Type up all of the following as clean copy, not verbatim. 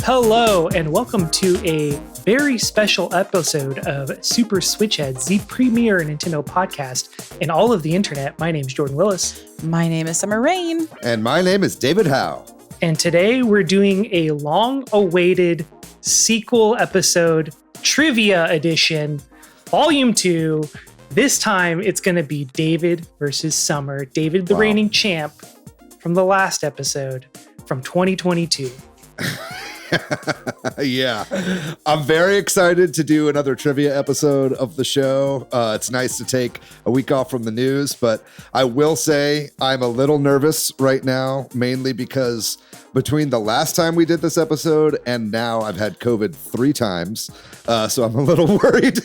Hello, and welcome to a very special episode of Super Switch Headz, the premier Nintendo podcast in all of the internet. My name's Jordan Willis. My name is Summer Rain. And my name is David Howe. And today we're doing a long-awaited sequel episode, Trivia Edition, Volume 2. This time it's going to be David versus Summer. David, the reigning champ from the last episode from 2022. Yeah, I'm very excited to do another trivia episode of the show. It's nice to take a week off from the news, but I will say I'm a little nervous right now, mainly because between the last time we did this episode and now I've had COVID 3 times. So I'm a little worried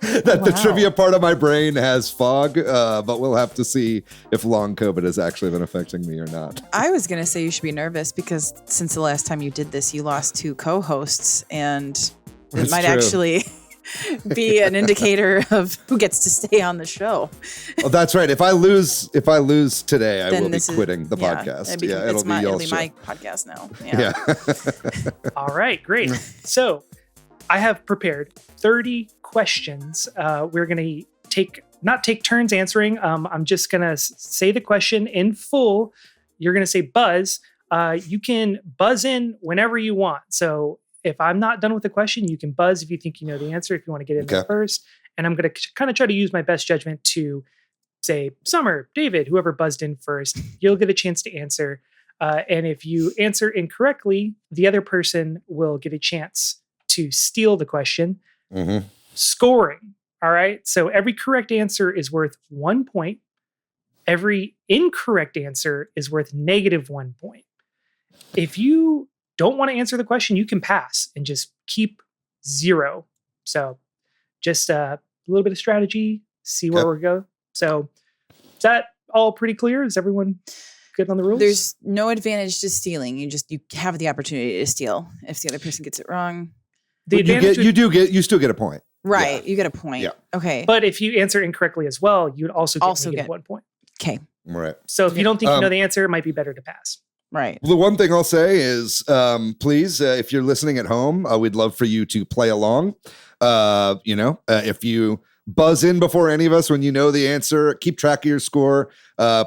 that the trivia part of my brain has fog, but we'll have to see if long COVID has actually been affecting me or not. I was going to say you should be nervous because since the last time you did this, you lost 2 co-hosts, and it might actually be an indicator of who gets to stay on the show. Oh, that's right. If I lose today, I will be quitting the podcast. It'll be my podcast now. Yeah. All right, great. So I have prepared 30 questions. We're going to not take turns answering. I'm just going to say the question in full. You're going to say buzz. You can buzz in whenever you want. So if I'm not done with the question, you can buzz if you think you know the answer, if you want to get in there first. And I'm going to kind of try to use my best judgment to say, Summer, David, whoever buzzed in first, you'll get a chance to answer. And if you answer incorrectly, the other person will get a chance to steal the question. Mm-hmm. Scoring. All right. So every correct answer is worth 1 point. Every incorrect answer is worth -1 point. If you don't want to answer the question, you can pass and just keep 0. So just a little bit of strategy, see where we go. So is that all pretty clear? Is everyone good on the rules? There's no advantage to stealing. You have the opportunity to steal if the other person gets it wrong. You still get a point. Right. Yeah. You get a point. Yeah. Okay. But if you answer incorrectly as well, you'd also get -1 point. Okay. Right. So if you don't think you know the answer, it might be better to pass. Right. The one thing I'll say is, please, if you're listening at home, we'd love for you to play along. If you buzz in before any of us when you know the answer, keep track of your score.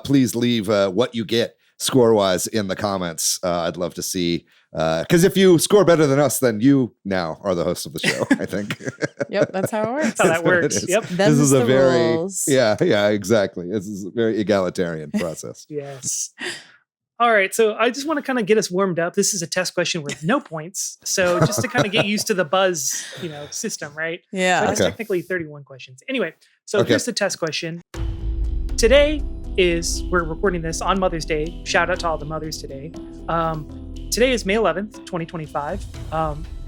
Please leave what you get score-wise in the comments. I'd love to see, because if you score better than us, then you now are the host of the show, I think. Yep, that's how it works. That's how that works. Yep. This is a very rules. Yeah, exactly. This is a very egalitarian process. Yes. All right, so I just want to kind of get us warmed up. This is a test question with no points. So just to kind of get used to the buzz, system, right? Yeah. So it's technically 31 questions. Anyway, so here's the test question. Today we're recording this on Mother's Day. Shout out to all the mothers today. Today is May 11th, 2025.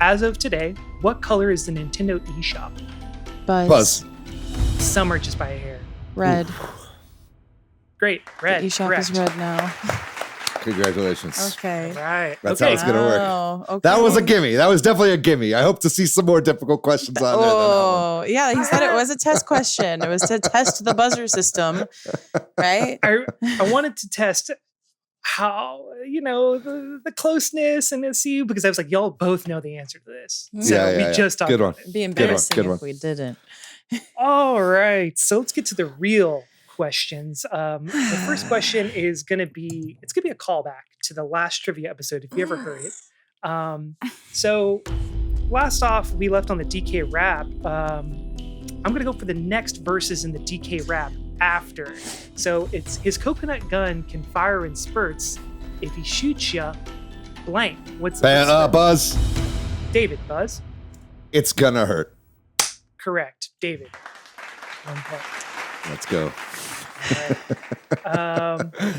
As of today, what color is the Nintendo eShop? Buzz. Summer just by a hair. Red. Great. Red. The eShop correct. is red now. Congratulations. Okay. All right. That's how it's going to work. Okay. That was a gimme. That was definitely a gimme. I hope to see some more difficult questions on there. Oh, yeah. He said it was a test question. It was to test the buzzer system, right? I wanted to test how, the closeness and see, because I was like, y'all both know the answer to this. So we just talked about it. It'd be embarrassing if we didn't. All right. So let's get to the real questions. The first question is going to be a callback to the last trivia episode, if you ever heard it. So last off, we left on the DK rap. I'm going to go for the next verses in the DK rap after. So it's his coconut gun can fire in spurts. If he shoots ya, blank. What's Buzz? David, buzz? It's gonna hurt. Correct. David. 1 point. Let's go.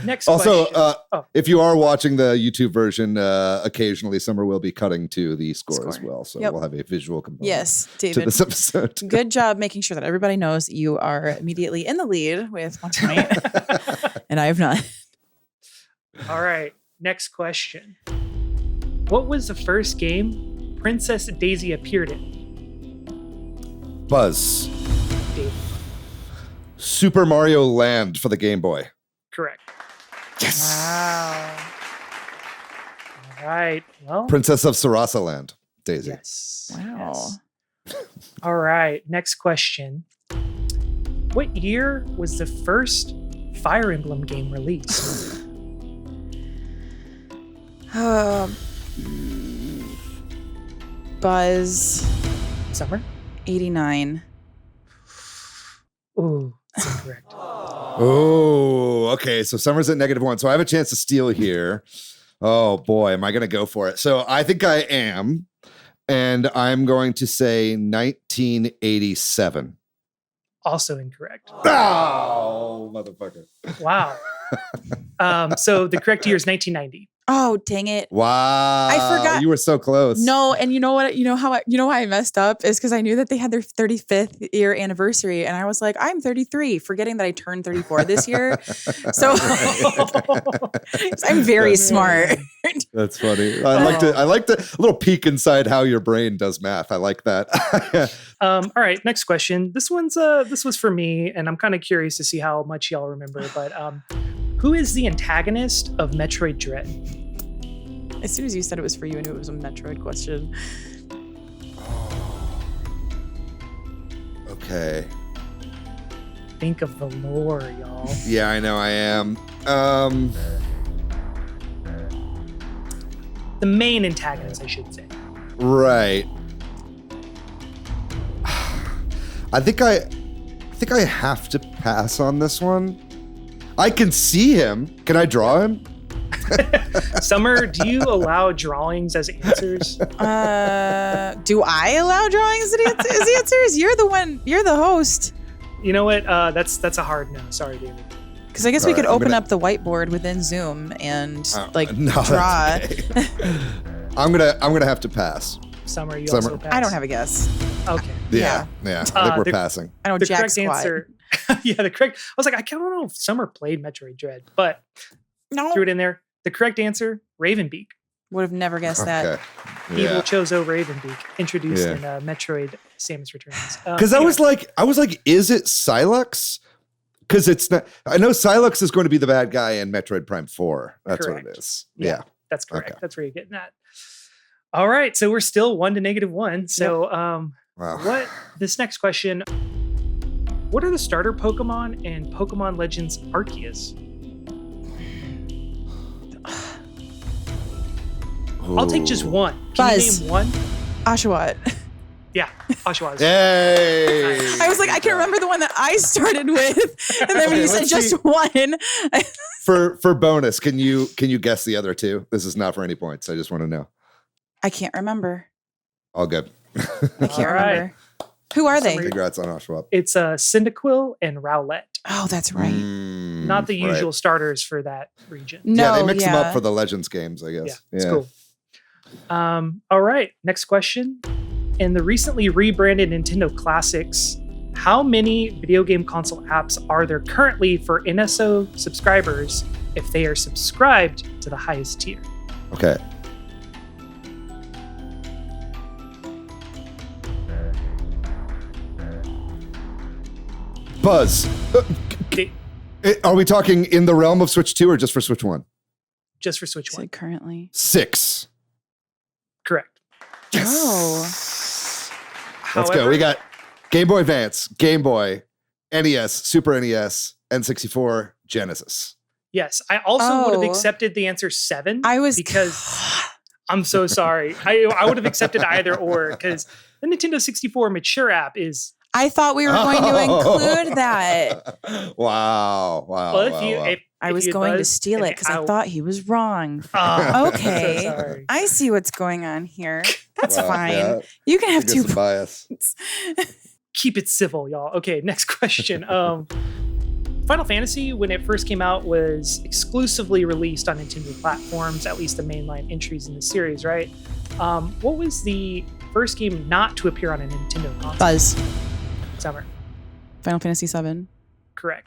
Next also, question. If you are watching the YouTube version, occasionally Summer will be cutting to the score as well. So we'll have a visual component. Yes, David. To this episode. Good job making sure that everybody knows you are immediately in the lead with 1 point. And I have not. All right. Next question. What was the first game Princess Daisy appeared in? Buzz. David. Super Mario Land for the Game Boy. Correct. Yes. Wow. All right. Well, Princess of Sarasa Land, Daisy. yes. Wow. Yes. All right. Next question. What year was the first Fire Emblem game released? Buzz Summer? 89. Ooh, that's incorrect. Oh, okay. So Summer's at -1. So I have a chance to steal here. Oh boy, am I going to go for it? So I think I am. And I'm going to say 1987. Also incorrect. Oh, motherfucker. Wow. So the correct year is 1990. Oh, dang it. Wow. I forgot. You were so close. No, and you know what? You know why I messed up is because I knew that they had their 35th year anniversary, and I was like, I'm 33, forgetting that I turned 34 this year. So I'm very smart. That's funny. I like a little peek inside how your brain does math. I like that. All right, next question. This was for me, and I'm kind of curious to see how much y'all remember. But who is the antagonist of Metroid Dread? As soon as you said it was for you, I knew it was a Metroid question. Okay. Think of the lore, y'all. Yeah, I know I am. The main antagonist, I should say. Right. I think I have to pass on this one. I can see him. Can I draw him? Summer, do you allow drawings as answers? Do I allow drawings as answers? You're the host. You know what? That's a hard no. Sorry, David. Because I guess we could open up the whiteboard within Zoom and draw. Okay. I'm gonna have to pass. Summer, you also pass? I don't have a guess. Okay. Yeah. I think we're passing. I know The Jack correct squat. answer. Yeah, the correct. I was like, I don't know if Summer played Metroid Dread, but No, threw it in there. The correct answer, Ravenbeak. would have never guessed that. Okay. Evil Chozo Ravenbeak, introduced in Metroid Samus Returns. Because I was like, is it Sylux? Because it's not. I know Sylux is going to be the bad guy in Metroid Prime 4. That's Correct. what it is. Yeah. That's correct. Okay. That's where you're getting at. All right, so we're still 1 to -1. So, Wow. this next question? What are the starter Pokemon in Pokemon Legends Arceus? I'll take just one. Can Buzz. you name one? Oshawott. Yeah, Oshawott. Yay! I was like, I can remember the one that I started with, and then when you said just one, For bonus, can you guess the other two? This is not for any points. I just want to know. I can't remember. All good. I can't All right. remember. Who are they? Congrats on Oshawott. It's Cyndaquil and Rowlet. Oh, that's right. Not the usual starters for that region. No, yeah, they mix them up for the Legends games, I guess. Yeah, it's cool. All right, next question. In the recently rebranded Nintendo Classics, how many video game console apps are there currently for NSO subscribers if they are subscribed to the highest tier? Okay. Buzz. Are we talking in the realm of Switch 2 or just for Switch 1? Just for Switch 1. Currently. 6. Correct. Yes. Oh. Let's go. We got Game Boy Advance, Game Boy, NES, Super NES, N64, Genesis. Yes, I also would have accepted the answer 7. Because I'm so sorry. I would have accepted either or because the Nintendo 64 mature app is. I thought we were going to include that. Wow. Well, I was going to steal it because I thought he was wrong. Oh, okay. So sorry. I see what's going on here. That's fine. Yeah. You can have 2 bias. Keep it civil, y'all. Okay, next question. Final Fantasy, when it first came out, was exclusively released on Nintendo platforms, at least the mainline entries in the series, right? What was the first game not to appear on a Nintendo console? Buzz. Summer. Final Fantasy VII. Correct.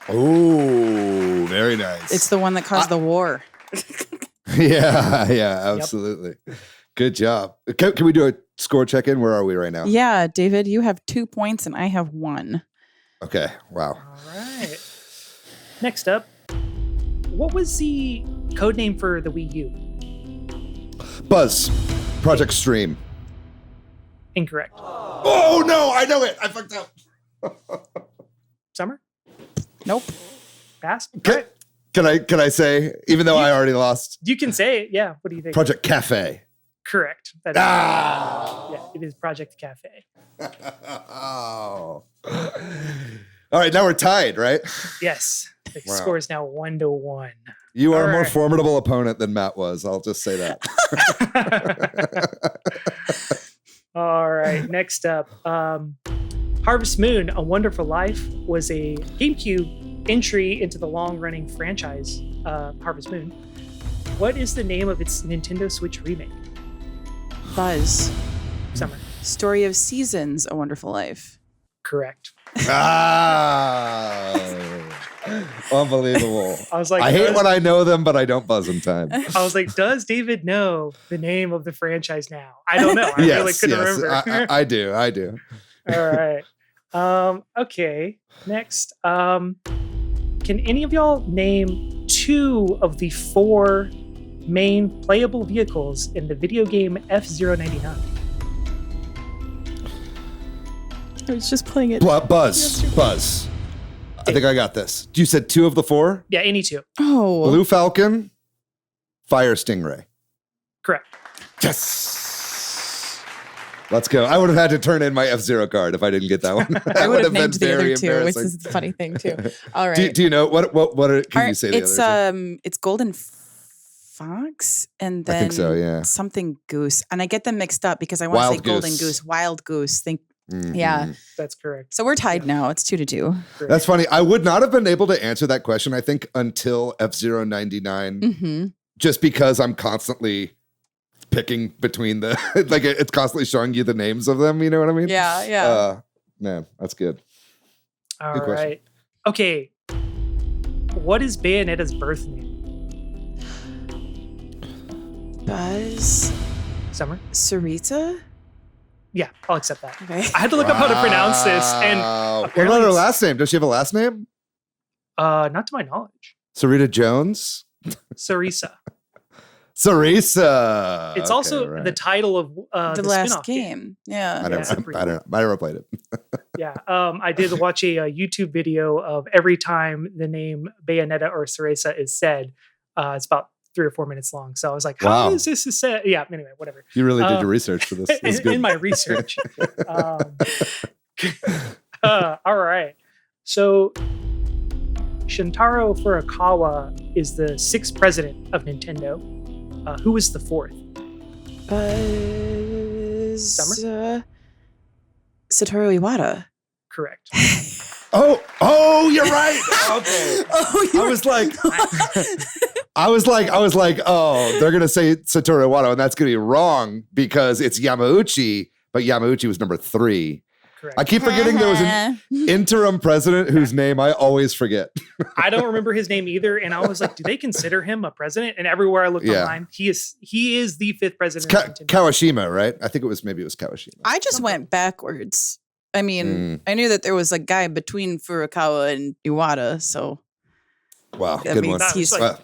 Oh, very nice. It's the one that caused the war. Yeah, absolutely. Yep. Good job. Can we do a score check-in? Where are we right now? Yeah, David, you have 2 points and I have 1. Okay, wow. All right. Next up, what was the code name for the Wii U? Buzz. Project Stream. Incorrect. Oh, no. I know it. I fucked up. Summer? Nope. Pass? Can I say, even though I already lost? You can say it. Yeah. What do you think? Project Cafe. Correct. That is yeah, it is Project Cafe. Oh. All right, now we're tied, right? Yes. The Wow. score is now 1-1. You are All a more right. formidable opponent than Matt was. I'll just say that. All right. Next up, Harvest Moon: A Wonderful Life was a GameCube entry into the long-running franchise Harvest Moon. What is the name of its Nintendo Switch remake? Buzz. Summer. Story of Seasons: A Wonderful Life. Correct. Unbelievable. I was like, I hate when I know them, but I don't buzz in time. I was like, does David know the name of the franchise now? I don't know. I really couldn't remember. I do. All right. Okay. Next. Can any of y'all name 2 of the 4 main playable vehicles in the video game F-099? I was just playing it. Buzz. I think I got this. You said 2 of the 4? Yeah, any 2. Oh. Blue Falcon, Fire Stingray. Correct. Yes. Let's go. I would have had to turn in my F-Zero card if I didn't get that one. I would have named the very other 2, which embarrassing. is the funny thing too. All right. Do you know what can you say the other 2? It's Golden Fox and then I think so, yeah. something Goose. And I get them mixed up because I want to say Wild Golden Goose. Goose, Wild Goose. Mhm. Yeah. That's correct. So we're tied now. It's 2-2. Correct. That's funny. I would not have been able to answer that question, I think, until F-099, Mm-hmm. just because I'm constantly picking between the, like it's constantly showing you the names of them. You know what I mean? Yeah. Man, that's good. All Good question. right. Okay. What is Bayonetta's birth name? Buzz. Summer? Sarita? Yeah, I'll accept that. Okay. I had to look up how to pronounce this, and Wow. What apparently about her it's- last name? Does she have a last name? not to my knowledge. Sarita Jones? Sarisa. Sarisa. It's Okay, also right. the title of the the last spin-off game. Yeah. I don't know. I never played it. Yeah. I did watch a YouTube video of every time the name Bayonetta or Cereza is said. It's about 3 or 4 minutes long. So I was like, how Wow. is this said? Yeah, anyway, whatever. You really did your research for this. That's In good. my research. All right. So Shintaro Furukawa is the 6th president of Nintendo. Who was the 4th? Buzz. Summer? Satoru Iwata. Correct. Oh, you're right. Okay. I was like, oh, they're gonna say Satoru Iwata, and that's gonna be wrong because it's Yamauchi, but Yamauchi was number 3. Correct. I keep forgetting there was an interim president whose name I always forget. I don't remember his name either, and I was like, do they consider him a president? And everywhere I looked Yeah. online, he is the 5th It's president of Nintendo. Kawashima, right? I think it was Kawashima. I just went backwards. I mean, I knew that there was a guy between Furukawa and Iwata, so Wow, that good one. means he's Like-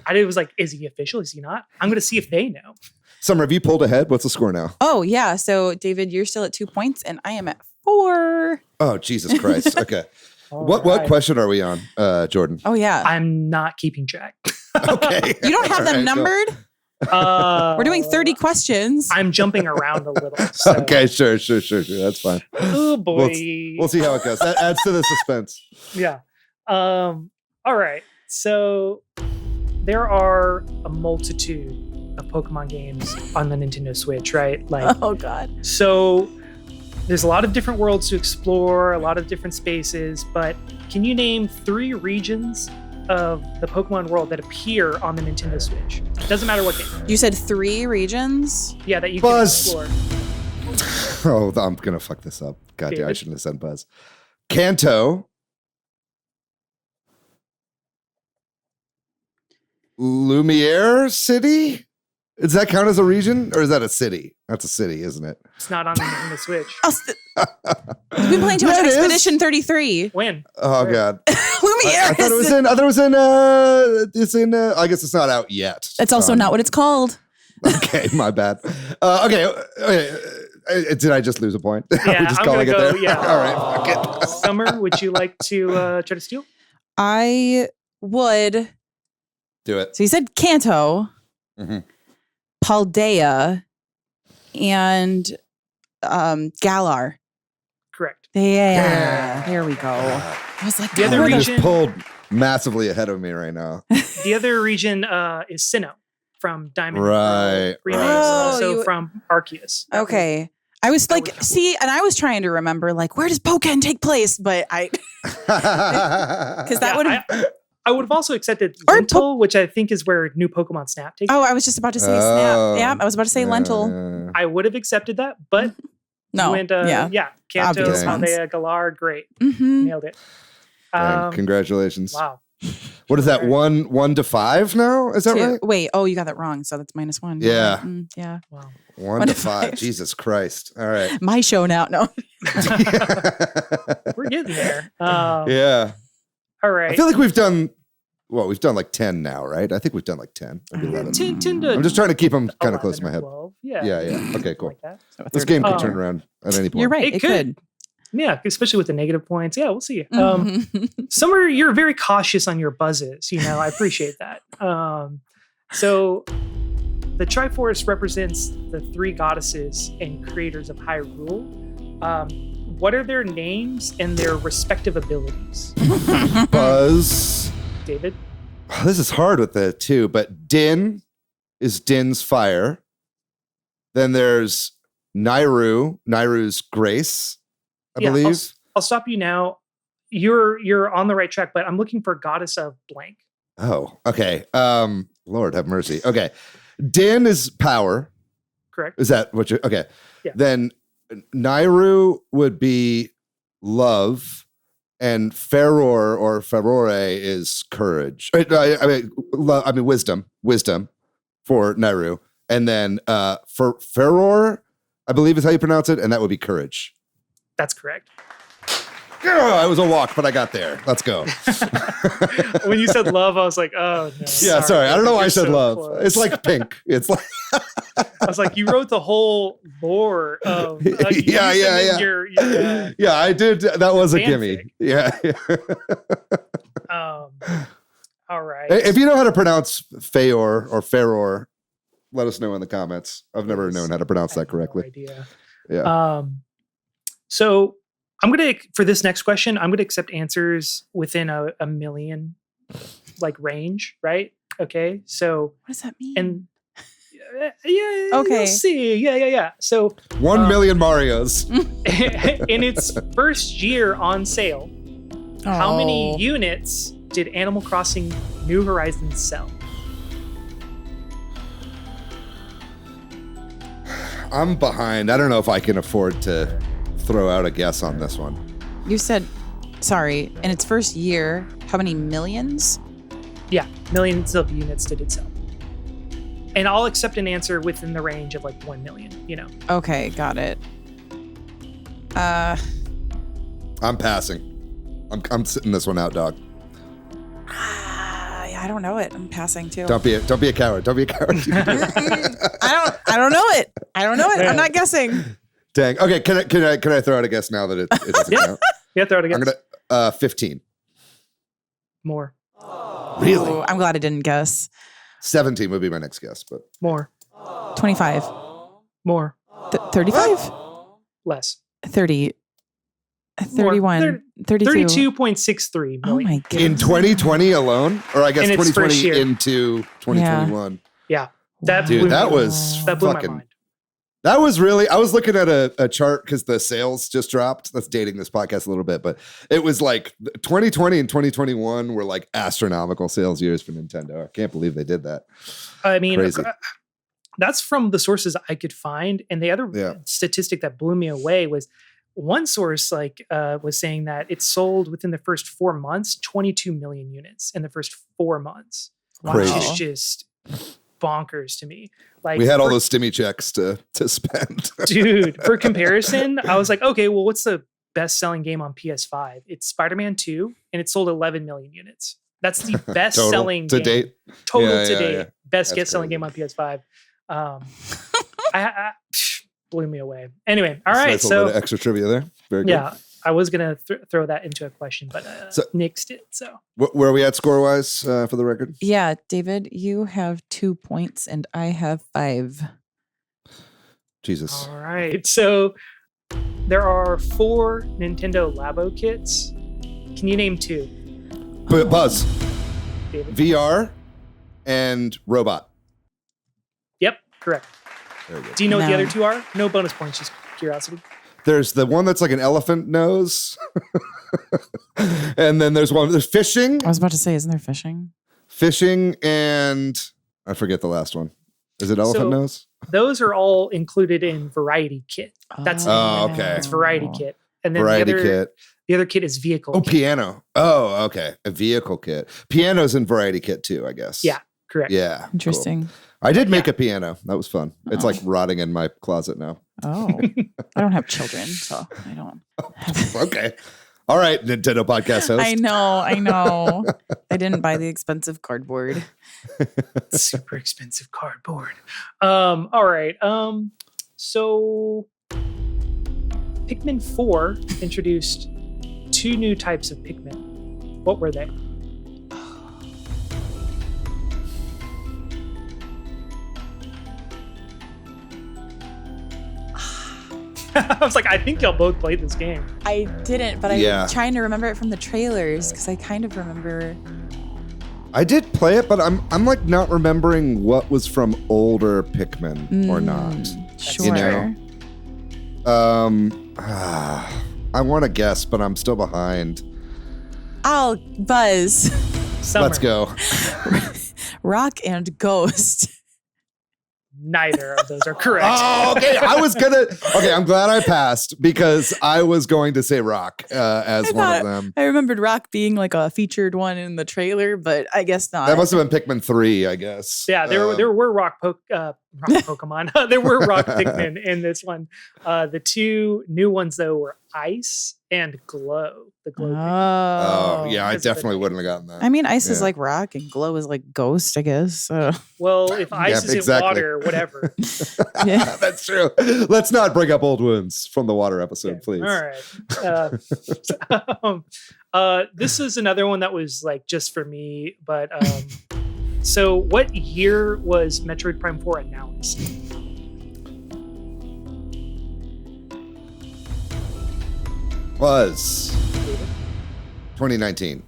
I was like, is he official? Is he not? I'm going to see if they know. Summer, have you pulled ahead? What's the score now? Oh yeah. So David, you're still at 2 points and I am at 4. Oh, Jesus Christ. Okay. All What right. question are we on, Jordan? Oh yeah. I'm not keeping track. Okay. You don't have them All right, cool. numbered? We're doing 30 questions. I'm jumping around a little. So. Okay, sure. That's fine. Oh boy. We'll see how it goes. That adds to the suspense. Yeah. All right. So there are a multitude of Pokemon games on the Nintendo Switch, right? Like, Oh god. so there's a lot of different worlds to explore, a lot of different spaces, but can you name 3 regions of the Pokemon world that appear on the Nintendo Switch? Doesn't matter what game. You said 3 regions? Yeah, that you Buzz. can explore. Oh, I'm gonna fuck this up. God damn, I David? shouldn't have said Buzz. Kanto. Lumiere City? Does that count as a region? Or is that a city? That's a city, isn't it? It's not on the Nintendo Switch. You've been playing too much Yeah, it is. Expedition 33. When? Oh Where? god. Lumiere. I thought it was in it's in I guess it's not out yet. That's also not what it's called. Okay, my bad. Okay. Did I just lose a point? Yeah, Are we just I'm calling gonna it go. there? Yeah. All right. Fuck it. Summer, would you like to try to steal? I would. Do it. So you said Kanto, Mhm. Paldea, and Galar. Correct. Yeah, there we go. I was like, The other You region- just pulled massively ahead of me right now. The other region is Sinnoh from Diamond Right, remakes, right. also Oh, from Arceus. Okay. I was like, was- and I was trying to remember, like, where does Pokken take place? But because that would have. I would have also accepted Or Lentil, which I think is where New Pokemon Snap takes. Oh, I was just about to say Oh. Snap. Yeah, I was about to say Lentil. I would have accepted that, but No. you went, yeah. Kanto, Obvious ones. Paldea, Galar, great, Mm-hmm. nailed it. Dang, congratulations. Wow. What is that? Alright. 1 to 5 now? Is that right? Wait. Oh, you got that wrong. So that's -1. Yeah. Yeah. Wow. 1 to 5. Jesus Christ. All right. My show now. No. We're getting there. Yeah. All right. I feel like we've done like 10 now, right? I think we've done like 10. Maybe 11. 10 to I'm just trying to keep them kind of 11 close to my or head. 12. Yeah. Yeah. Okay, cool. Like that. This game could Oh. turn around at any point. You're right. It It could. could. Yeah, especially with the negative points. Yeah, we'll see. Mhm. Summer, you're very cautious on your buzzes. I appreciate that. So the Triforce represents the 3 goddesses and creators of Hyrule. What are their names and their respective abilities? Buzz. David? This is hard with the 2, but Din is Din's fire. Then there's Nairu's grace, I Yeah, believe. I'll stop you now. You're on the right track, but I'm looking for goddess of blank. Oh, okay. Lord have mercy. Okay. Din is power. Correct? Is that what you okay. Yeah. Then Nairu would be love, and Ferrore is courage. I mean wisdom for Nairu. And then for Ferrore, I believe is how you pronounce it, and that would be courage. That's correct. Oh, it was a walk, but I got there. Let's go. When you said love, I was like, oh no. Yeah, sorry. I don't know why I You're said so love. close. It's like pink. It's like I was like, you wrote the whole lore of Yeah. Your, yeah, I did. That was a Fanfic. gimme. Yeah. all right. If you know how to pronounce Feor or Ferror, let us know in the comments. I've never known how to pronounce I that have no correctly. idea. Yeah. So for this next question, I'm gonna accept answers within a million like range, right? Okay. So What does that mean? and yeah, Okay. you'll see. Yeah. So 1 million Marios. in its first year on sale, how many Oh. units did Animal Crossing New Horizons sell? I'm behind. I don't know if I can afford to throw out a guess on this one. You said, sorry, in its first year, how many millions? Yeah, millions of units did it sell. And I'll accept an answer within the range of like 1 million, Okay, got it. I'm passing. I'm sitting this one out, dog. I don't know it. I'm passing too. Don't be a coward. Don't be a coward. You can do it. I don't know it. Yeah. I'm not guessing. Dang. Okay. Can I throw out a guess now that it doesn't Yeah. count? Yeah, throw it again. I'm gonna 15. More. Really? Oh, I'm glad I didn't guess. 17 would be my next guess, but More. 25. More. 35? Less. 30. More. 31. 32. 32.63 Oh million. my in goodness. 2020 alone, or I guess In its first 2020 year. into 2021. Yeah. That Dude, blew that me- was that blew my fucking. mind. That was really. I was looking at a chart because the sales just dropped. That's dating this podcast a little bit, but it was like 2020 and 2021 were like astronomical sales years for Nintendo. I can't believe they did that. I mean, Crazy. that's from the sources I could find. And the other Yeah. statistic that blew me away was one source was saying that it sold within the first 4 months, 22 million units in the first 4 months. Crazy. Which is just bonkers to me. Like We had all for- those stimmy checks to spend. dude, for comparison, I was like, okay, well, what's the best-selling game on PS5? It's Spider-Man 2, and it sold 11 million units. That's the best-selling to game. date. Total Yeah, to yeah, date. yeah. Best That's get-selling crazy. game on PS5. Blew me away. Anyway, all That's right. nice little bit So of extra trivia there. Very good. yeah, I was gonna throw that into a question, but nixed it. So Where are we at score wise for the record? Yeah, David, you have 2 points and I have 5. Jesus. all right. So there are 4 Nintendo Labo kits. Can you name 2? Buzz, David? VR, and robot. Yep, correct. Very good. Do you know what the No. other 2 are? No bonus points, just curiosity. There's the one that's like an elephant nose. And then there's fishing. I was about to say, isn't there fishing? Fishing and I forget the last one. Is it elephant So- nose? Those are all included in Variety Kit. That's Oh, okay. It's Variety Kit. And then Variety the other, kit. The other kit is Vehicle Oh, Kit. piano. Oh, okay. A vehicle kit. Piano's in variety kit too, I guess. Yeah, correct. Yeah. cool. Interesting. I did make a piano. That was fun. It's Oh. like rotting in my closet now. Oh, I don't have children, so I don't. Okay. All right, Nintendo podcast host. I know. I didn't buy the expensive cardboard. Super expensive cardboard. All right. So Pikmin 4 introduced 2 new types of Pikmin. What were they? I was like, I think y'all both played this game. I didn't, but Yeah. I'm trying to remember it from the trailers because I kind of remember. I did play it, but I'm like not remembering what was from older Pikmin or not. Sure. You know? I want to guess, but I'm still behind. I'll Buzz, Summer. Let's go. Rock, and Ghost. Neither of those are correct. Oh, okay. I'm glad I passed because I was going to say Rock as I one thought- of them. I remembered Rock being like a featured one in the trailer, but I guess not. That must have been Pikmin 3, I guess. Yeah, there were rock Pokemon. There were rock Pikmin in this one. The 2 new ones though were Ice and Glow. The Glow. Pikmin. Oh, yeah, I Because of the definitely name. wouldn't have gotten that. I mean, Ice is Yeah. like Rock and Glow is like Ghost, I guess. Well, if ice Yeah, is exactly. in water, whatever. Yeah. That's true. Let's not bring up old wounds from the water episode, please. All right. This is another one that was like just for me, but so what year was Metroid Prime 4 announced? Was 2019.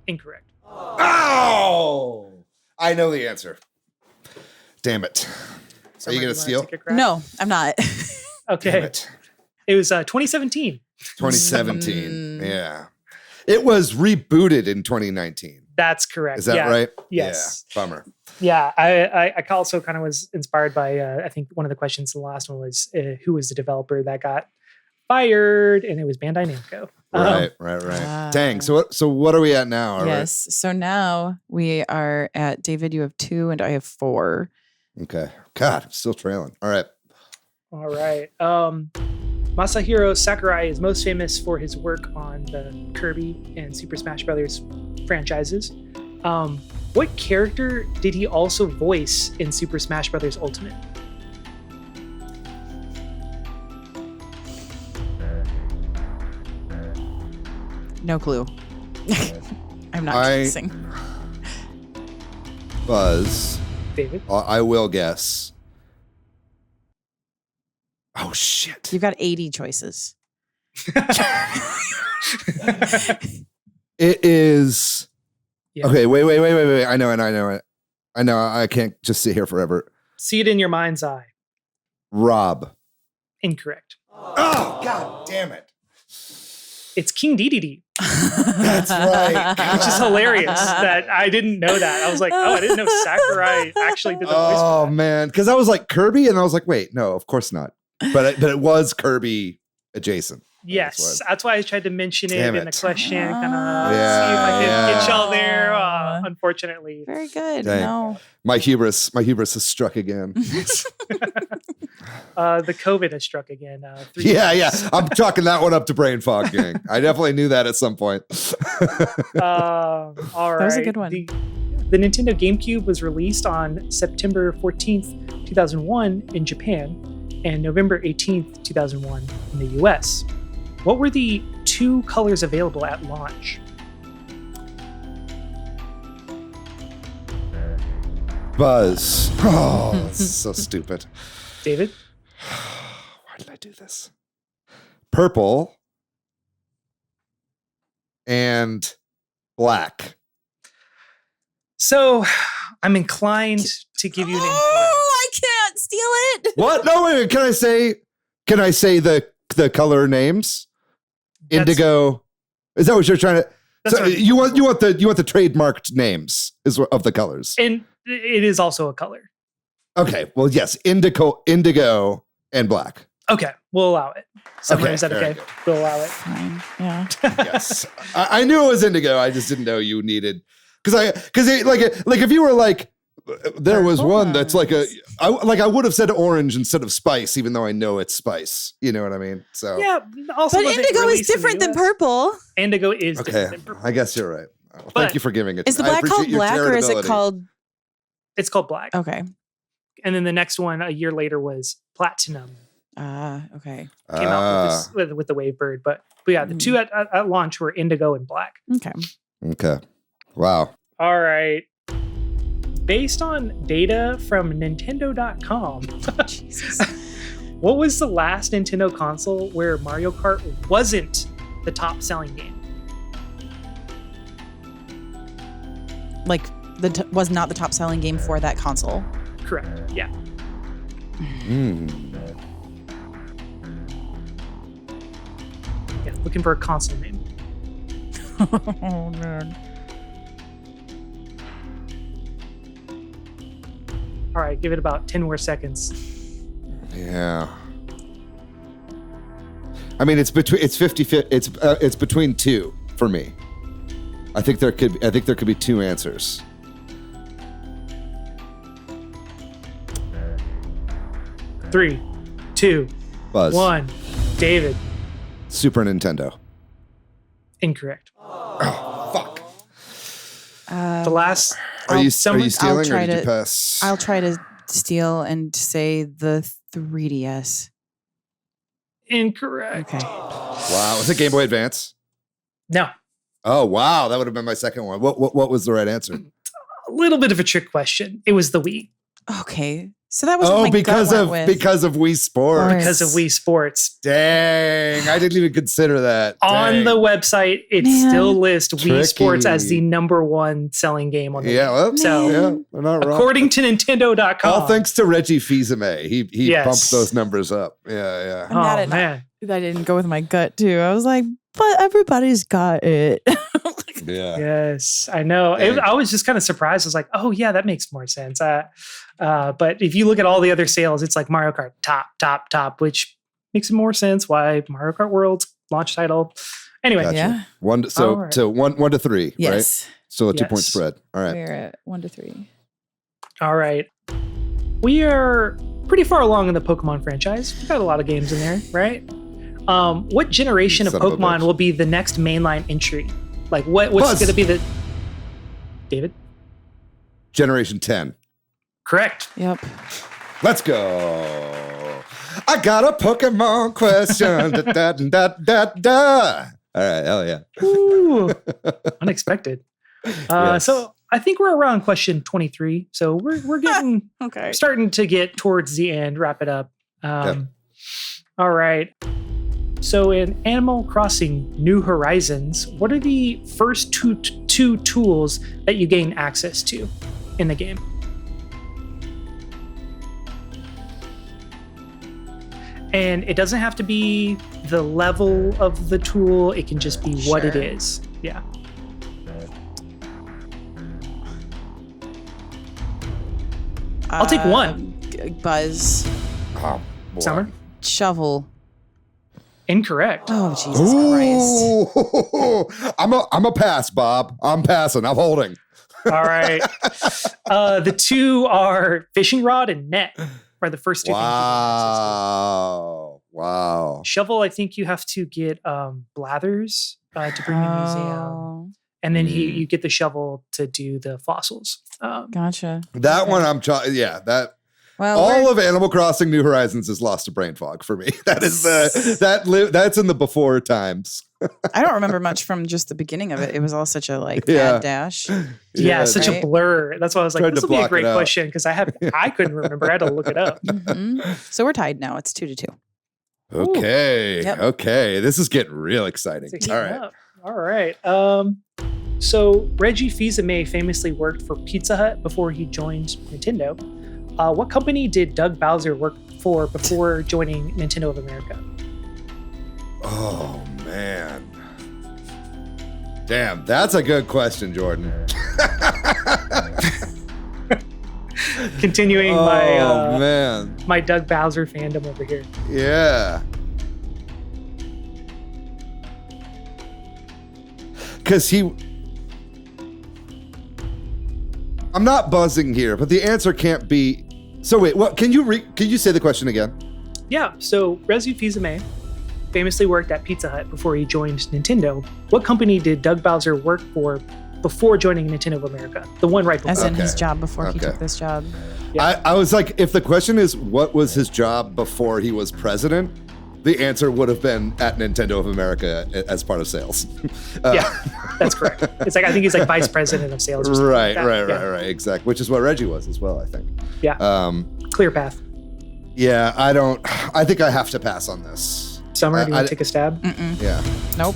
Incorrect. Oh! I know the answer. Damn it. Are you going to Summer, wanna steal? take a crack? No, I'm not. Damn Okay. it. It was 2017. 2017. Yeah. It was rebooted in 2019. That's correct. Is that Yeah. right? Yes. Yeah. Bummer. Yeah, I also kind of was inspired by, I think one of the questions in the last one was who was the developer that got fired, and it was Bandai Namco. Right. Ah. Dang. So what are we at now? All right. Yes. So now we are at David, you have 2 and I have 4. Okay. God, I'm still trailing. All right. All right. Masahiro Sakurai is most famous for his work on the Kirby and Super Smash Brothers franchises. What character did he also voice in Super Smash Brothers Ultimate? No clue. I'm not I- guessing. Buzz. David? I will guess. Oh, shit. You've got 80 choices. It is. Yeah. Okay, wait. I know it. I know. I can't just sit here forever. See it in your mind's eye. Rob. Incorrect. Oh, God damn it. It's King Dedede, That's right. which is hilarious that I didn't know that. I was like, oh, I didn't know Sakurai actually did the voice Oh, for that. man. Because I was like, Kirby, and I was like, wait, no, of course not. But it was Kirby adjacent. Yes, that's why I tried to mention it Damn in the it. question, kind of Yeah, see if I could get y'all yeah. there. Unfortunately, Very good. Dang. No. My hubris has struck again. the COVID has struck again. Yeah. I'm chalking that one up to brain fog, gang. I definitely knew that at some point. All right. was a good one. The Nintendo GameCube was released on September 14th, 2001 in Japan and November 18th, 2001 in the US. What were the 2 colors available at launch? Buzz. Oh, that's so stupid. David? Why did I do this? Purple and black. So I'm inclined to give you an incorrect. I can't steal it. What? No, wait. Can I say the color names? Indigo. Is that what you're trying to? So right. you want the trademarked names of the colors. And it is also a color. Okay. Well, yes. Indigo, and black. Okay, we'll allow it. Summer, Okay, is that very okay? good. We'll allow it. Fine. Yeah. Yes. I knew it was indigo. I just didn't know you needed because if you were like there was one that's like I would have said orange instead of spice, even though I know it's spice. You know what I mean? So Yeah. Also, But indigo is different than purple. Indigo is okay. different than purple. I guess you're right. Well, But thank you for giving it. Is the I black appreciate called your black or is it charitability. called? It's called black. Okay. And then the next one a year later was platinum. Okay. Came out with the Wavebird. But yeah, the 2 at launch were indigo and black. Okay. Okay. Wow. All right. Based on data from Nintendo.com, Jesus. what was the last Nintendo console where Mario Kart wasn't the top selling game? Like was not the top selling game for that console. Correct. Yeah. Yeah. Looking for a console name. Oh man. All right. Give it about 10 more seconds. Yeah. I mean, it's 50. It's between 2 for me. I think there could be 2 answers. Three, 2, Buzz. 1. David. Super Nintendo. Incorrect. Oh, fuck. The last. Are you someone- stealing or try did you to- pass? I'll try to steal and say the 3DS. Incorrect. Okay. Wow. Was it Game Boy Advance? No. Oh, wow. That would have been my second one. What was the right answer? A little bit of a trick question. It was the Wii. Okay. So that was what my because gut of went with. because of Wii Sports. Because of Wii Sports. Dang, I didn't even consider that. On Dang. the website, it Man. still lists Wii Tricky. Sports as the #1 selling game on the Yeah, well, So, yeah, they're not wrong. according to Nintendo.com. All thanks to Reggie Fils-Aimé. He Yes. bumped those numbers up. Yeah. I'm mad Oh, at man. I didn't go with my gut too. I was like, but everybody's got it. Yeah. Yes, I know. Dang. I was just kind of surprised. I was like, oh, yeah, that makes more sense. But if you look at all the other sales, it's like Mario Kart top, which makes more sense why Mario Kart World's launch title. Anyway, Gotcha. Yeah. One All to right. 1 to 3, right? Yes. Still a 2 Yes. point spread. All right. We're at 1 to 3. all right. We are pretty far along in the Pokemon franchise. We've got a lot of games in there, right? What generation of Son of a Pokemon bitch. will be the next mainline entry? Like, what's Buzz. going to be the... David? Generation 10. Correct. Yep. Let's go. I got a Pokemon question. da. All right. Hell yeah. Ooh, unexpected. Yes. So I think we're around question 23. So we're getting Okay. starting to get towards the end. Wrap it up. Okay. All right. So in Animal Crossing New Horizons, what are the first two tools that you gain access to in the game? And it doesn't have to be the level of the tool. It can just be what it Sure. is. Yeah. I'll take one. Buzz. Oh, boy. Summer? Shovel. Incorrect. Oh, Jesus Christ. Ooh, I'm a pass, Bob. I'm passing. I'm holding. All right. The two are fishing rod and net are the first two things you can Wow. access to. Shovel, I think you have to get Blathers to bring to the museum. Oh. and then you get the shovel to do the fossils. Gotcha. That one that. Well, all of Animal Crossing New Horizons is lost to brain fog for me. That is that's in the before times. I don't remember much from just the beginning of it. It was all such a mad dash. Yeah, such a blur. That's why I was like, this will be a great question because I couldn't remember. I had to look it up. Mm-hmm. So we're tied now. It's 2-2. Okay. Yep. Okay. This is getting real exciting. All right. So Reggie Fils-Aimé famously worked for Pizza Hut before he joined Nintendo. What company did Doug Bowser work for before joining Nintendo of America? Oh, man. Damn, that's a good question, Jordan. Continuing man. my Doug Bowser fandom over here. Yeah. Because I'm not buzzing here, but the answer can't be. So wait, what? Can you say the question again? Yeah. So Reggie Fils-Aimé famously worked at Pizza Hut before he joined Nintendo. What company did Doug Bowser work for before joining Nintendo of America? The one right before. As in his job before he took this job. Yeah. I was like, if the question is what was his job before he was president, the answer would have been at Nintendo of America as part of sales. Yeah, that's correct. It's like I think he's like vice president of sales. Or something right, like that. right, exactly. Which is what Reggie was as well, I think. Yeah. Clear path. Yeah, I think I have to pass on this. Summer, do you want to take a stab? Yeah. Nope.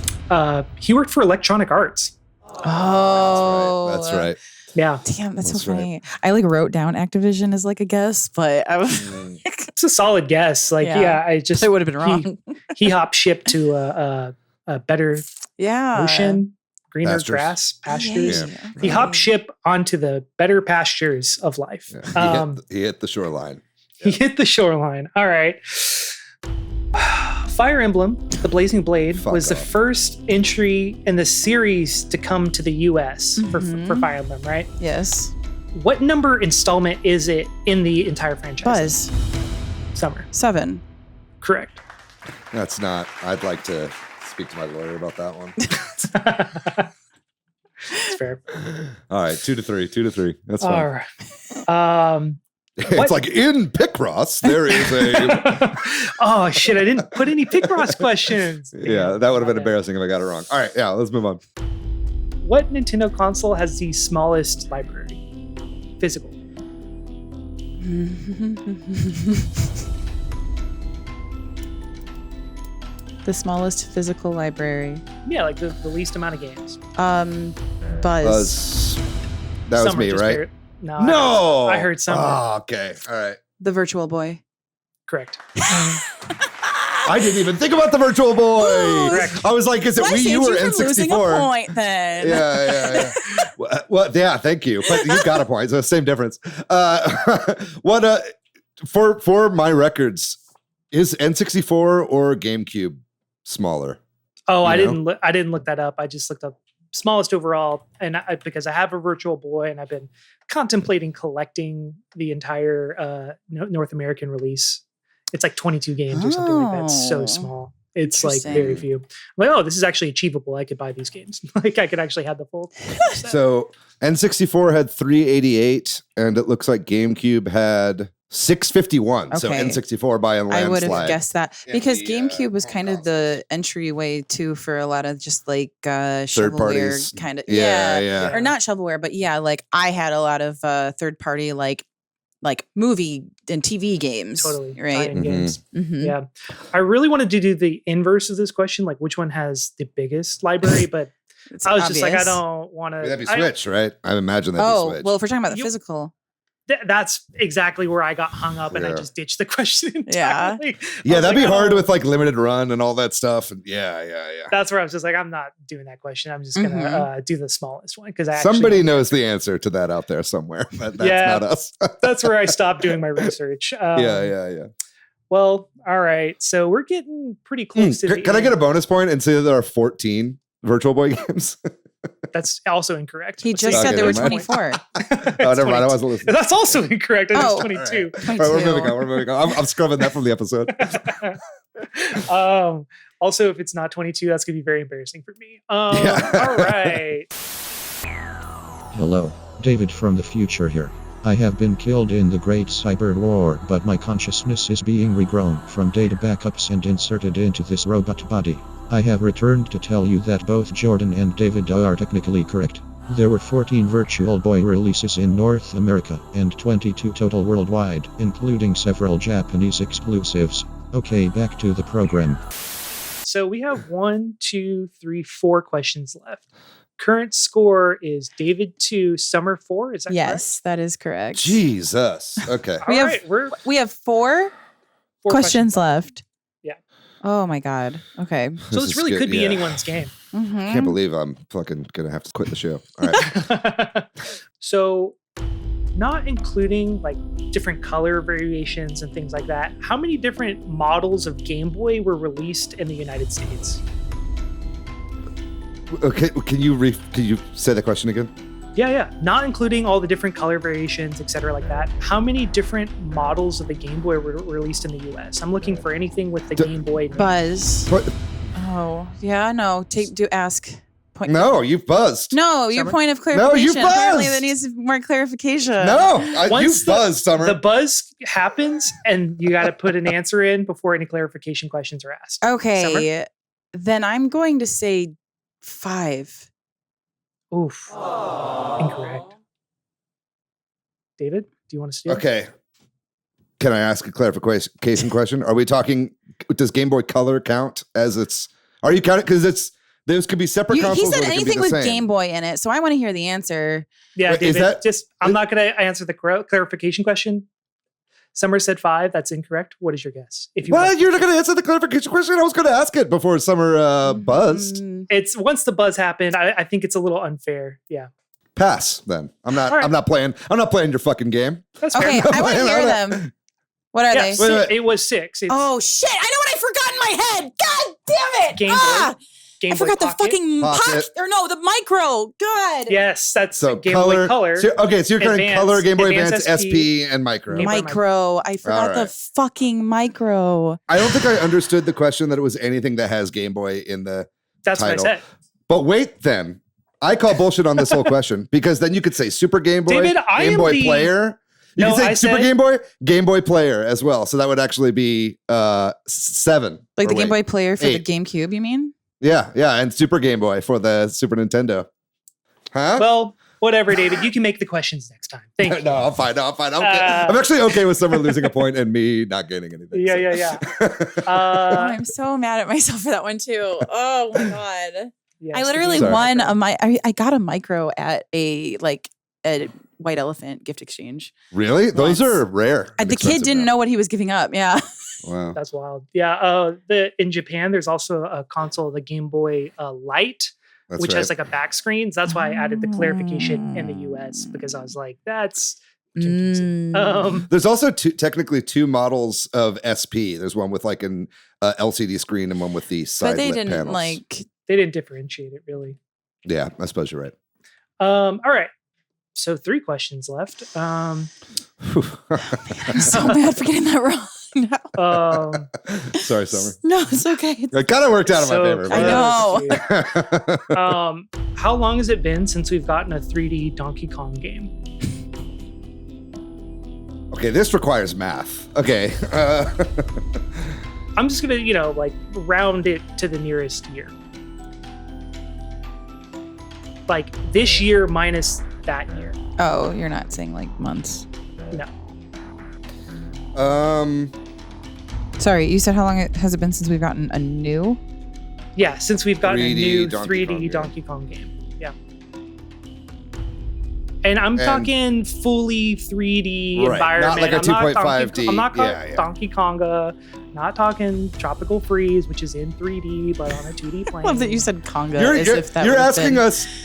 He worked for Electronic Arts. Oh, That's right. Yeah. Damn, that's so funny. I wrote down Activision as a guess, but I was It's a solid guess. It would have been wrong. He hopped ship to a better ocean, greener grass pastures. Yeah. He hopped ship onto the better pastures of life. Yeah. He hit the shoreline. He hit the shoreline. All right. Fire Emblem, The Blazing Blade, was the first entry in the series to come to the US for Fire Emblem, right? Yes. What number installment is it in the entire franchise? Buzz. Summer. 7. Correct. That's not. I'd like to speak to my lawyer about that one. It's fair. All right, 2-3. That's fine. All right. It's like in Picross, there is a. Oh shit! I didn't put any Picross questions. Yeah, that would have been embarrassing if I got it wrong. All right, yeah, let's move on. What Nintendo console has the smallest library? Physical. The smallest physical library. Yeah, like the least amount of games. Buzz. That was Summer me, just right? barely- No. No, I heard Summer. Oh, okay, all right. The Virtual Boy. Correct. I didn't even think about the Virtual Boy. Correct. I was like, is it Wii U or N64? Losing a point then. Yeah. Well, yeah, thank you. But you got a point. So same difference. For my records, is N64 or GameCube smaller? Oh, I didn't look that up. I just looked up smallest overall, and because I have a Virtual Boy, and I've been contemplating collecting the entire North American release. It's like 22 games or something like that. It's so small. It's like very few. I'm like, this is actually achievable. I could buy these games. Like I could actually have the full set. So N64 had 388, and it looks like GameCube had 651. Okay. So N64 by a landslide. I would have guessed that because GameCube was kind of the entryway too for a lot of just like shovelware kind of or not shovelware, but like I had a lot of third party like movie and TV games. Totally. Right. Games. Mm-hmm. Yeah. I really wanted to do the inverse of this question, like which one has the biggest library, but I was just like, I don't want to. That'd be Switch, right? I imagine that'd be Switch. Well, if we're talking about the physical. That's exactly where I got hung up, and I just ditched the question entirely. Yeah, that'd be hard with like limited run and all that stuff. And yeah. That's where I was just like, I'm not doing that question. I'm just gonna do the smallest one because somebody knows the answer to that out there somewhere. But that's not us. That's where I stopped doing my research. Yeah. Well, all right. So we're getting pretty close to. Can I get a bonus point and say that there are 14 Virtual Boy games? That's also incorrect. He just said there were 24. Never mind. I wasn't listening. That's also incorrect. I was 22. All right, we're moving on. I'm scrubbing that from the episode. Also, if it's not 22, that's going to be very embarrassing for me. All right. Hello, David from the future here. I have been killed in the Great Cyber War, but my consciousness is being regrown from data backups and inserted into this robot body. I have returned to tell you that both Jordan and David are technically correct. There were 14 Virtual Boy releases in North America, and 22 total worldwide, including several Japanese exclusives. Okay, back to the program. So we have 4 questions left. Current score is David 2, Summer 4. Is that correct? Yes, that is correct. Jesus. Okay. We have four questions left. Yeah. Oh my God. Okay. So this really could be anyone's game. Mm-hmm. I can't believe I'm fucking gonna have to quit the show. All right. So, not including like different color variations and things like that, how many different models of Game Boy were released in the United States? Okay, can you say the question again? Yeah. Not including all the different color variations, etc., like that. How many different models of the Game Boy were released in the U.S.? I'm looking for anything with the Game Boy name. Buzz. What? Oh, yeah, no. Ask. Point. No, you buzzed. No, your point of clarification. No, you buzzed. Apparently that needs more clarification. No, you buzzed, Summer. The buzz happens, and you got to put an answer in before any clarification questions are asked. Okay, Summer? Then I'm going to say 5. Oof. Incorrect. David, do you want to steal? Okay. Can I ask a clarification question? Are we talking, does Game Boy Color count as its, are you counting, because those could be separate consoles. He said or anything with same. Game Boy in it, so I want to hear the answer. Yeah, Wait, David, I'm not going to answer the clarification question. Summer said 5. That's incorrect. What is your guess? You're not going to answer the clarification question? I was going to ask it before Summer buzzed. It's once the buzz happened. I think it's a little unfair. Yeah. Pass then. I'm not playing your fucking game. That's okay. fair. I want to hear them. What are they? Wait. It was 6. Oh shit! I know what I forgot in my head. God damn it! Game Boy. I forgot the fucking pocket. the micro. God. Yes, that's so Game Boy Color. So you're carrying Color, Game Boy Advance, SP, and Micro. Micro. I forgot the fucking Micro. I don't think I understood the question that it was anything that has Game Boy in the That's title. what I said. But wait, then I call bullshit on this whole question because then you could say Super Game Boy, David, Game Boy Player. You could say Super Game Boy Player as well. So that would actually be 7. Like the Game Boy Player for 8. The GameCube, you mean? Yeah, and Super Game Boy for the Super Nintendo. Huh? Well, whatever, David. You can make the questions next time. Thank you. No, I'm fine. I'm actually okay with someone losing a point and me not gaining anything. Yeah. I'm so mad at myself for that one too. Oh my God. Yes, I literally won I got a Micro at a White Elephant gift exchange. Really? Those are rare. The kid didn't know what he was giving up. Yeah. Wow. That's wild. Yeah. In Japan, there's also a console, the Game Boy Lite, which has like a back screen. So that's why I added the clarification in the US because I was like, that's confusing. There's also technically 2 models of SP. There's one with like an LCD screen and one with the side lit panels. They didn't differentiate it really. Yeah, I suppose you're right. All right. So 3 questions left. I'm so mad for getting that wrong. Sorry, Summer. No, it's okay. It kind of worked out in my favor. I know. How long has it been since we've gotten a 3D Donkey Kong game? Okay, this requires math. Okay. I'm just going to, round it to the nearest year. Like this year minus that year. Oh, you're not saying like months. No. Sorry, you said how long has it been since we've gotten a new? Yeah, since we've gotten a new 3D Kong Donkey Kong game. Yeah. And I'm talking fully 3D environment. Not like a 2.5D. I'm not Donkey Konga. Not talking Tropical Freeze, which is in 3D but on a 2D plane. I love that you said Konga.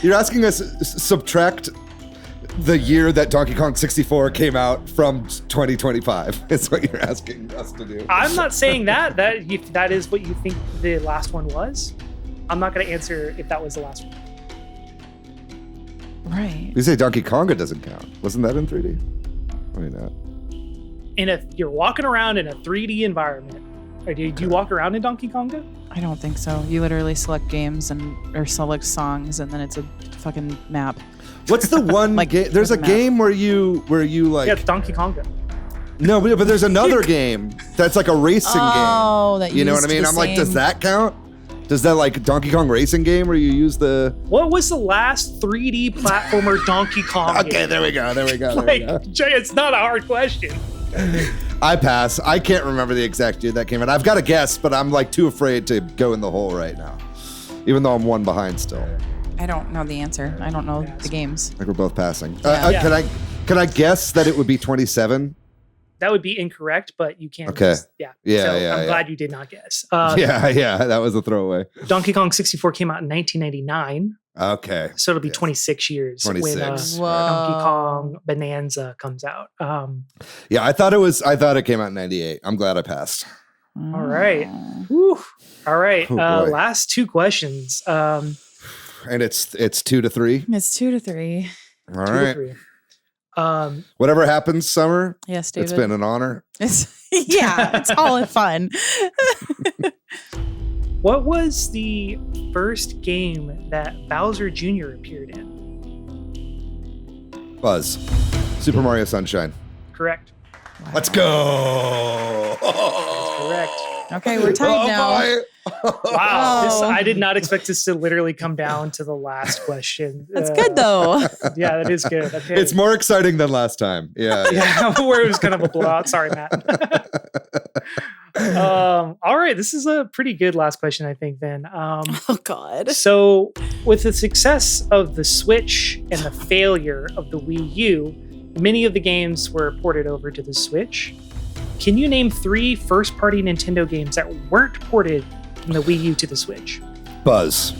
You're asking us subtract the year that Donkey Kong 64 came out from 2025. It's what you're asking us to do. I'm not saying that is what you think the last one was. I'm not going to answer if that was the last one. Right. You say Donkey Konga doesn't count. Wasn't that in 3D? Why not? And if you're walking around in a 3D environment, do you walk around in Donkey Konga? I don't think so. You literally select games or select songs, and then it's a fucking map. What's the one game? There's a game where you like. Yeah, it's Donkey Konga. No, but there's another game that's like a racing game. Oh, that you know what I mean? I'm like, does that count? Does that like Donkey Kong racing game where you use the? What was the last 3D platformer Donkey Kong game? Okay, there we go. Jay, it's not a hard question. I pass. I can't remember the exact year that came out. I've got a guess, but I'm like too afraid to go in the hole right now, even though I'm one behind still. I don't know the answer. I don't know the games. Like we're both passing. Can I guess that it would be 27? That would be incorrect, but you can. Okay. I'm glad you did not guess. That was a throwaway. Donkey Kong 64 came out in 1999. Okay. So it'll be 26 years 26. when Donkey Kong Bonanza comes out. I thought it came out in 98. I'm glad I passed. All right. Whew. All right. Last two questions. And it's 2-3. It's 2-3. All right. Whatever happens, Summer. Yes, David. It's been an honor. It's all in fun. What was the first game that Bowser Jr. appeared in? Buzz. Super Mario Sunshine. Correct. Wow. Let's go. Correct. Okay, we're tied now. Wow. I did not expect this to literally come down to the last question. That's good, though. Yeah, that is good. Okay. It's more exciting than last time. Yeah. Where it was kind of a blowout. Sorry, Matt. All right. This is a pretty good last question, I think, then. Oh, God. So, with the success of the Switch and the failure of the Wii U, many of the games were ported over to the Switch. Can you name 3 first-party Nintendo games that weren't ported from the Wii U to the Switch? Buzz.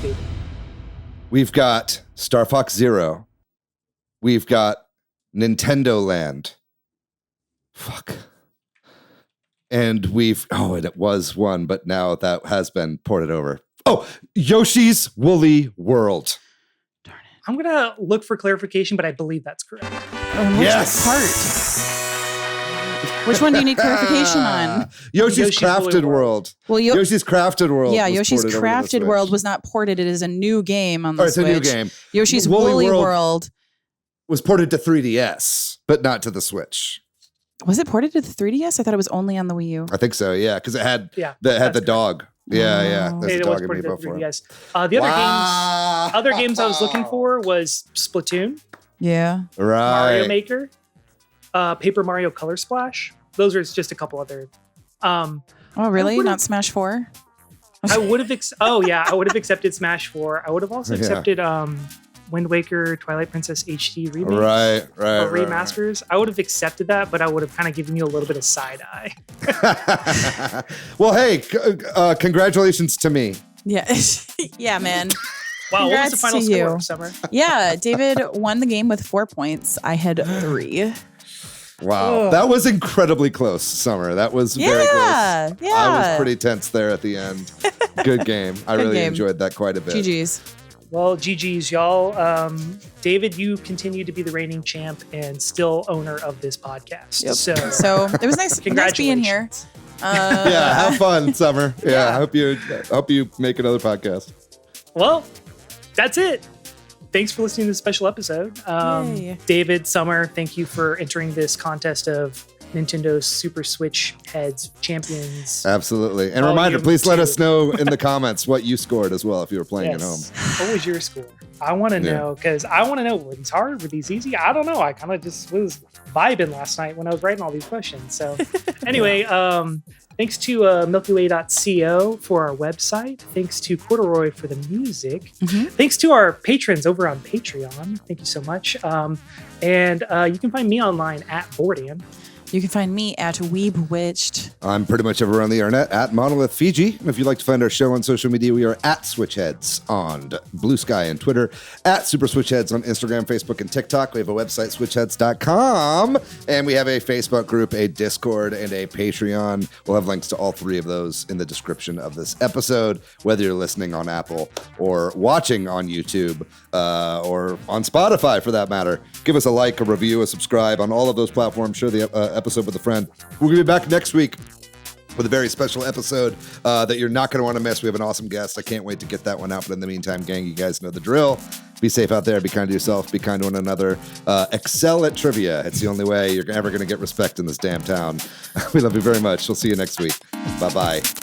David. We've got Star Fox Zero. We've got Nintendo Land. Fuck. And it was one, but now that has been ported over. Oh, Yoshi's Woolly World. Darn it. I'm going to look for clarification, but I believe that's correct. Yes. Part? Which one do you need clarification on? Yoshi's Crafted World. Well, Yoshi's Crafted World. Yeah, Yoshi's Crafted World was not ported. It is a new game on the Switch. It's a new game. Yoshi's Woolly World was ported to 3DS, but not to the Switch. Was it ported to the 3DS? I thought it was only on the Wii U. I think so, yeah, because it had the dog. Yeah. There's a dog in me before. The other games I was looking for was Splatoon. Yeah. Right. Mario Maker. Paper Mario Color Splash. Those are just a couple other. Oh, really? Not Smash 4? I would have. I would have accepted Smash 4. I would have also accepted Wind Waker, Twilight Princess HD remakes, right, or remasters. Right. I would have accepted that, but I would have kind of given you a little bit of side eye. Well, hey, congratulations to me. Yeah, yeah, man. Wow, what was the final score, Summer? Yeah, David won the game with 4 points. I had 3. Wow, that was incredibly close, Summer. That was very close. Yeah, I was pretty tense there at the end. Good game. I really enjoyed that quite a bit. GG's. Well, GG's, y'all. David, you continue to be the reigning champ and still owner of this podcast. Yep. So it was nice being here. Have fun, Summer. I hope you make another podcast. Well, that's it. Thanks for listening to this special episode. David, Summer, thank you for entering this contest of Nintendo's Super Switch Headz champions. Absolutely. And reminder, please let us know in the comments what you scored as well if you were playing at home. What was your score? I want to know, because I want to know, were these hard? Were these easy? I don't know. I kind of just was vibing last night when I was writing all these questions. So anyway, thanks to MilkyWay.co for our website. Thanks to Corduroy for the music. Mm-hmm. Thanks to our patrons over on Patreon. Thank you so much. And you can find me online at Bordan. You can find me at Weebwitched. I'm pretty much everywhere on the internet at Monolith Fiji. And if you'd like to find our show on social media, we are at Switch Headz on Blue Sky and Twitter, at Super Switch Headz on Instagram, Facebook, and TikTok. We have a website, switchheadz.com, and we have a Facebook group, a Discord, and a Patreon. We'll have links to all 3 of those in the description of this episode, whether you're listening on Apple or watching on YouTube or on Spotify, for that matter. Give us a like, a review, a subscribe on all of those platforms. Share the episode with a friend. We're going to be back next week with a very special episode that you're not going to want to miss. We have an awesome guest. I can't wait to get that one out. But in the meantime, gang, you guys know the drill. Be safe out there. Be kind to yourself. Be kind to one another. Excel at trivia. It's the only way you're ever going to get respect in this damn town. We love you very much. We'll see you next week. Bye-bye.